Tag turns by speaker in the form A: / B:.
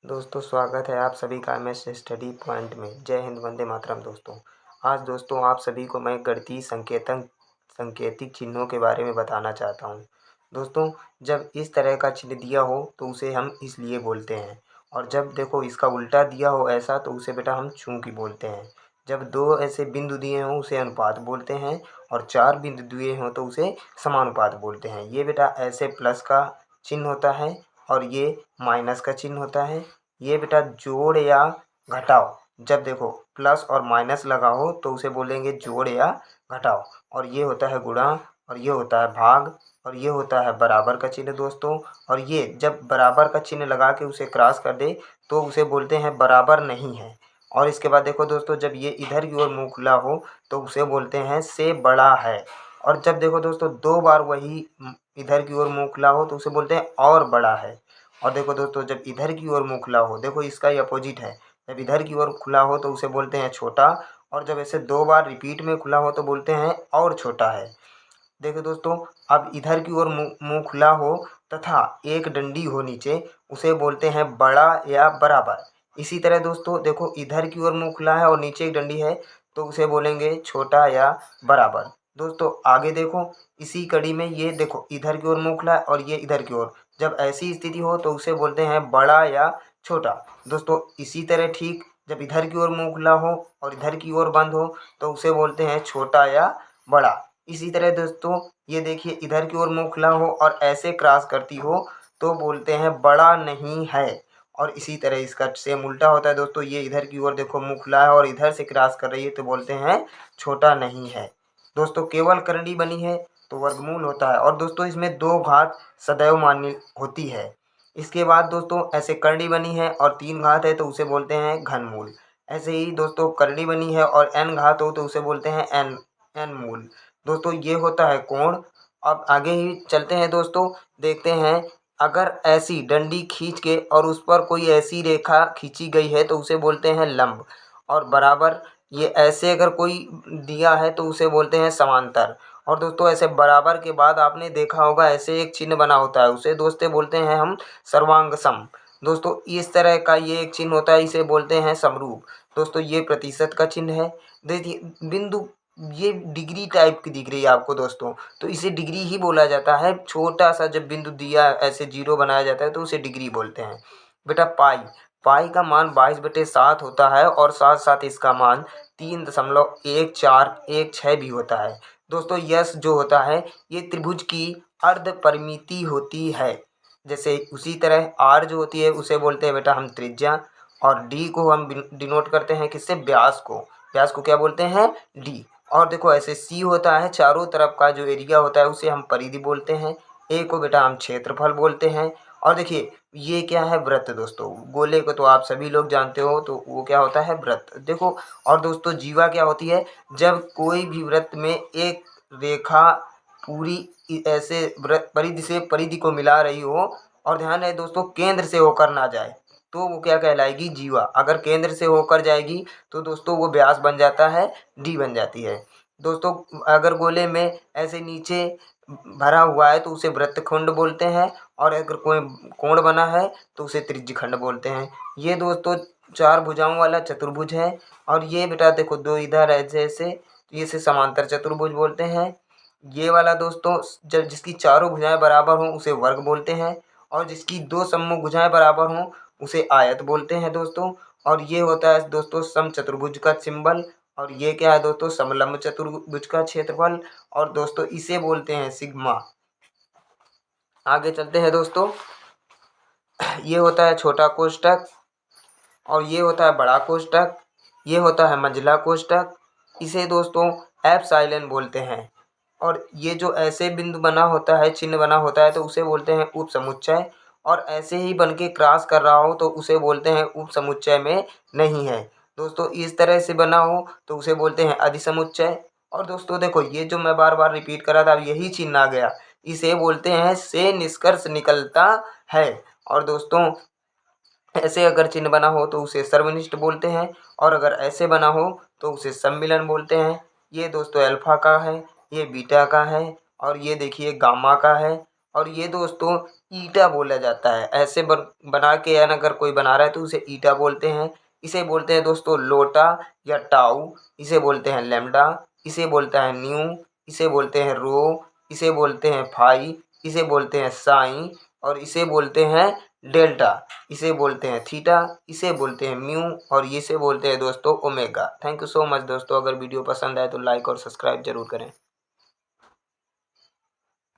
A: दोस्तों स्वागत है आप सभी का एमएस स्टडी पॉइंट में। जय हिंद, वंदे मातरम। दोस्तों आज आप सभी को मैं गणितीय सांकेतिक चिन्हों के बारे में बताना चाहता हूँ। दोस्तों जब इस तरह का चिन्ह दिया हो तो उसे हम इसलिए बोलते हैं, और जब देखो इसका उल्टा दिया हो ऐसा तो उसे बेटा हम चूंकि बोलते हैं। जब दो ऐसे बिंदु दिए हों उसे अनुपात बोलते हैं, और चार बिंदु दिए हों तो उसे समानुपात बोलते हैं। ये बेटा ऐसे प्लस का चिन्ह होता है और ये माइनस का चिन्ह होता है। ये बेटा जोड़ या घटाव, जब देखो प्लस और माइनस लगा हो तो उसे बोलेंगे जोड़ या घटाव। और ये होता है गुणा, और ये होता है भाग, और ये होता है बराबर का चिन्ह दोस्तों। और ये जब बराबर का चिन्ह लगा के उसे क्रॉस कर दे तो उसे बोलते हैं बराबर नहीं है। और इसके बाद देखो दोस्तों, जब ये इधर की ओर मुँह खुला हो तो उसे बोलते हैं से बड़ा है। और जब देखो दोस्तों दो बार वही इधर की ओर मुँह खुला हो तो उसे बोलते हैं और बड़ा है। और देखो दोस्तों, जब इधर की ओर मुँह खुला हो, देखो इसका ही अपोजिट है, जब इधर की ओर खुला हो तो उसे बोलते हैं छोटा, और जब ऐसे दो बार रिपीट में खुला हो तो बोलते हैं और छोटा है। देखो दोस्तों, अब इधर की ओर मुँह मुँह खुला हो तथा एक डंडी हो नीचे, उसे बोलते हैं बड़ा या बराबर। इसी तरह दोस्तों देखो, इधर की ओर मुँह खुला है और नीचे एक डंडी है तो उसे बोलेंगे छोटा या बराबर। दोस्तों आगे देखो, इसी कड़ी में ये देखो इधर की ओर मुँह खुला है और ये इधर की ओर, जब ऐसी स्थिति हो तो उसे बोलते हैं बड़ा या छोटा। दोस्तों इसी तरह ठीक जब इधर की ओर मुँह खुला हो और इधर की ओर बंद हो तो उसे बोलते हैं छोटा या बड़ा। इसी तरह दोस्तों ये देखिए, इधर की ओर मुँह खुला हो और ऐसे क्रॉस करती हो तो बोलते हैं बड़ा नहीं है। और इसी तरह इसका सेम उल्टा होता है दोस्तों, ये इधर की ओर देखो मुँह खुला है और इधर से क्रॉस कर रही है तो बोलते हैं छोटा नहीं है। दोस्तों केवल करनी बनी है तो वर्गमूल होता है, और दोस्तों इसमें दो घात सदैव मान्य होती है। इसके बाद दोस्तों ऐसे करनी बनी है और तीन घात है तो उसे बोलते हैं घनमूल। ऐसे ही दोस्तों करनी बनी है और n घात हो तो उसे बोलते हैं n मूल। दोस्तों ये होता है कोण। अब आगे ही चलते हैं दोस्तों, देखते हैं अगर ऐसी डंडी खींच के और उस पर कोई ऐसी रेखा खींची गई है तो उसे बोलते हैं लंब, और बराबर ये ऐसे अगर कोई दिया है तो उसे बोलते हैं समांतर। और दोस्तों ऐसे बराबर के बाद आपने देखा होगा ऐसे एक चिन्ह बना होता है, उसे दोस्तों बोलते हैं हम सर्वांग सम। दोस्तों इस तरह का ये एक चिन्ह होता है, इसे बोलते हैं समरूप। दोस्तों ये प्रतिशत का चिन्ह है। देखिए बिंदु ये डिग्री टाइप की दिख रही है आपको दोस्तों, तो इसे डिग्री ही बोला जाता है। छोटा सा जब बिंदु दिया ऐसे जीरो बनाया जाता है तो उसे डिग्री बोलते हैं। बेटा पाई, पाई का मान 22/7 होता है, और साथ साथ इसका मान 3.1416 भी होता है। दोस्तों यश जो होता है ये त्रिभुज की अर्ध परिमिति होती है। जैसे उसी तरह आर जो होती है उसे बोलते हैं बेटा हम त्रिज्या, और डी को हम डिनोट करते हैं किससे, व्यास को। व्यास को क्या बोलते हैं, डी। और देखो ऐसे सी होता है, चारों तरफ का जो एरिया होता है उसे हम परिधि बोलते हैं। ए को बेटा हम क्षेत्रफल बोलते हैं। और देखिए ये क्या है, वृत्त। दोस्तों गोले को तो आप सभी लोग जानते हो, तो वो क्या होता है, वृत्त। देखो और दोस्तों जीवा क्या होती है, जब कोई भी वृत्त में एक रेखा पूरी ऐसे वृत्त परिधि से परिधि को मिला रही हो, और ध्यान है दोस्तों केंद्र से होकर ना जाए, तो वो क्या कहलाएगी, जीवा। अगर केंद्र से होकर जाएगी तो दोस्तों वो व्यास बन जाता है, डी बन जाती है। दोस्तों अगर गोले में ऐसे नीचे भरा हुआ है तो उसे वृत्तखंड बोलते हैं, और अगर कोई कोण बना है तो उसे त्रिज्यखंड बोलते हैं। ये दोस्तों चार भुजाओं वाला चतुर्भुज है। और ये बेटा देखो दो इधर है जैसे, तो ये से समांतर चतुर्भुज बोलते हैं। ये वाला दोस्तों जब जिसकी चारों भुजाएं बराबर हों उसे वर्ग बोलते हैं, और जिसकी दो सम्मुख भुजाएं बराबर हों उसे आयत बोलते हैं दोस्तों। और ये होता है दोस्तों समचतुर्भुज का सिंबल। और ये क्या है दोस्तों, समलंब चतुर्भुज का क्षेत्रफल। और दोस्तों इसे बोलते हैं सिग्मा। आगे चलते हैं दोस्तों, ये होता है छोटा कोष्ठक, और ये होता है बड़ा कोष्ठक, ये होता है मंझला कोष्ठक। इसे दोस्तों एप्सिलॉन बोलते हैं। और ये जो ऐसे बिंदु बना होता है, चिन्ह बना होता है, तो उसे बोलते हैं उप समुच्चय। और ऐसे ही बन के क्रॉस कर रहा हो तो उसे बोलते हैं उप समुच्चय में नहीं है। दोस्तों इस तरह से बना हो तो उसे बोलते हैं अधिसमुच्चय। और दोस्तों देखो ये जो मैं बार बार रिपीट कर रहा था, अब यही चिन्ह आ गया, इसे बोलते हैं से निष्कर्ष निकलता है। और दोस्तों ऐसे अगर चिन्ह बना हो तो उसे सर्वनिष्ठ बोलते हैं, और अगर ऐसे बना हो तो उसे सम्मिलन बोलते हैं। ये दोस्तों अल्फा का है, ये बीटा का है, और ये देखिए गामा का है। और ये दोस्तों ईटा बोला जाता है। ऐसे बना के या अगर कोई बना रहा है तो उसे ईटा बोलते हैं। इसे बोलते हैं दोस्तों लोटा या टाउ, इसे बोलते हैं लैम्डा, इसे बोलता है न्यू, इसे बोलते हैं रो, इसे बोलते हैं फाई, इसे बोलते हैं साइन और इसे बोलते हैं डेल्टा, इसे बोलते हैं थीटा, इसे बोलते हैं म्यू और इसे बोलते हैं दोस्तों omega. Thank you so much दोस्तों। अगर वीडियो पसंद आए तो लाइक और सब्सक्राइब जरूर करें।